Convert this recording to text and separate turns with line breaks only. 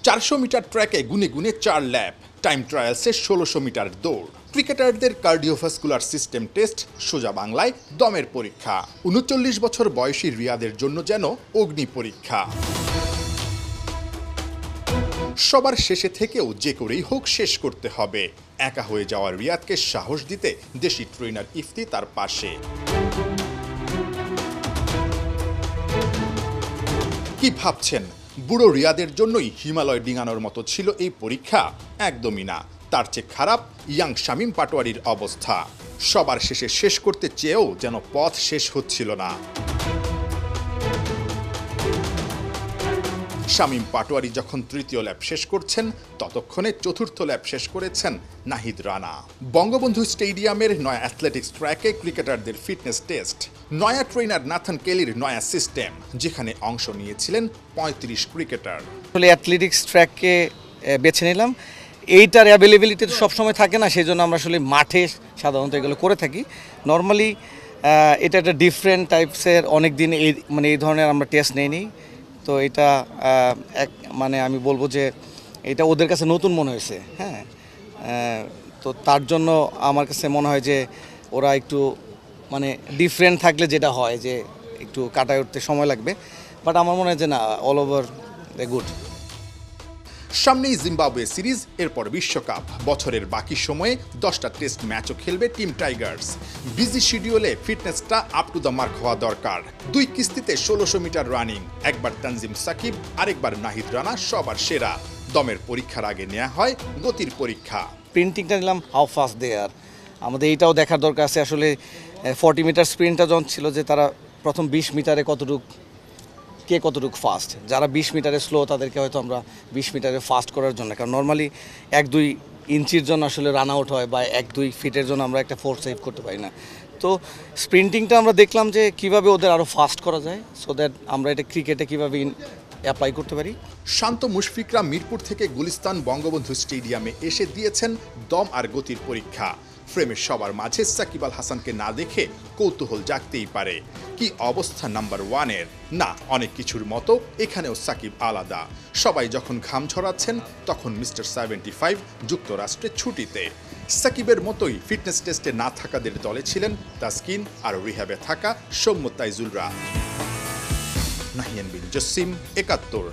400 metre ট্র্যাকে গুনে গুনে 4 ল্যাপ, টাইম ট্রায়ালসে 1600 মিটার দৌড়। ক্রিকেটারদের কার্ডিওভাস্কুলার সিস্টেম টেস্ট, সোজা বাংলায় দমের পরীক্ষা। 39 বছর বয়সী রিয়াদের জন্য যেন অগ্নি পরীক্ষা। সবার শেষে থেকেও যে করেই হোক শেষ করতে হবে। একা হয়ে যাওয়ার রিয়াদকে সাহস দিতে দেশি ট্রেনার ইফতি তার পাশে। কি ভাবছেন, বুড়ো রিয়াদের জন্যই হিমালয় ডিঙানোর মতো ছিল এই পরীক্ষা? একদমই না। তার চেয়ে খারাপ ইয়াং শামীম পাটোয়ারির অবস্থা। সবার শেষে শেষ করতে চেয়েও যেন পথ শেষ হচ্ছিল না। শামীম পাটোয়ারি যখন তৃতীয় ল্যাপ শেষ করছেন, ততক্ষণে চতুর্থ ল্যাপ শেষ করেছেন নাহিদ রানা। বঙ্গবন্ধু স্টেডিয়ামের নয়া অ্যাথলেটিক্স ট্র্যাকে ক্রিকেটারদের ফিটনেস টেস্ট, নয়া ট্রেনার নাথান কেলির নয়া সিস্টেম, যেখানে অংশ নিয়েছিলেন 35 ক্রিকেটার।
আসলে অ্যাথলেটিক্স ট্র্যাককে বেছে নিলাম। এইটার অ্যাভেলেবিলিটি তো সবসময় থাকে না, সেই জন্য আমরা আসলে মাঠে সাধারণত এগুলো করে থাকি। নর্মালি এটা একটা ডিফারেন্ট টাইপসের, অনেক দিন এই ধরনের আমরা টেস্ট নেইনি। তো এটা আমি বলবো যে এটা ওদের কাছে নতুন মনে হয়েছে। হ্যাঁ, তো তার জন্য আমার কাছে মনে হয় যে ওরা একটু ডিফারেন্ট থাকলে যেটা হয় যে একটু কাটায় উঠতে সময় লাগবে, বাট আমার মনে হয় যে না, অল ওভার দ্য গুড।
সামনেই জিম্বাবুয়ে সিরিজ, এরপর বিশ্বকাপ। বছরের বাকি সময়ে 10টা টেস্ট ম্যাচও খেলবে টিম টাইগার্স। বিজি শিডিউলে ফিটনেসটা আপ টু দ্য মার্ক হওয়া দরকার। 2 কিস্তিতে 1600 মিটার রানিং, একবার তানজিম সাকিব, আরেকবার নাহিদ রানা সবার সেরা। দমের পরীক্ষার আগে নেওয়া হয় গতির পরীক্ষা।
স্প্রিন্টিংটা নিলাম, হাউ ফাস্ট দে আর। আমাদের এইটাও দেখার দরকার আছে আসলে। 40 মিটার স্প্রিন্টটা যখন ছিল যে তারা প্রথম 20 মিটারে কে কতটুকু ফাস্ট। যারা 20 মিটারে স্লো তাদেরকে হয়তো আমরা 20 মিটারে ফাস্ট করার জন্য, কারণ নর্মালি 1-2 ইঞ্চির জন্য আসলে রান আউট হয়, বা 1-2 ফিটের জন্য আমরা একটা ফোর্স সেভ করতে পারি না। তো স্প্রিন্টিংটা আমরা দেখলাম যে কিভাবে ওদের আরও ফাস্ট করা যায়, সো দ্যাট আমরা এটা ক্রিকেটে কীভাবে অ্যাপ্লাই করতে পারি।
শান্ত মুশফিকরা মিরপুর থেকে গুলিস্তান বঙ্গবন্ধু স্টেডিয়ামে এসে দিয়েছেন দম আর গতির পরীক্ষা। ফ্রেমের সবার মাঝে সাকিব আল হাসানকে না দেখে কৌতূহল জাগতেই পারে, কি অবস্থা নাম্বার 1-এর। না, অনেক কিছুর মতো এখানেও সাকিব আলাদা। সবাই যখন ঘাম ঝরাচ্ছেন, তখন মিস্টার 75 যুক্তরাষ্ট্রে ছুটিতে। সাকিবের মতোই ফিটনেস টেস্টে না থাকাদের দলে ছিলেন তাসকিন আর রিহ্যাবে থাকা সৌম্য তাইজুলরা। নাহিয়ান বিন জসিম, ৭১।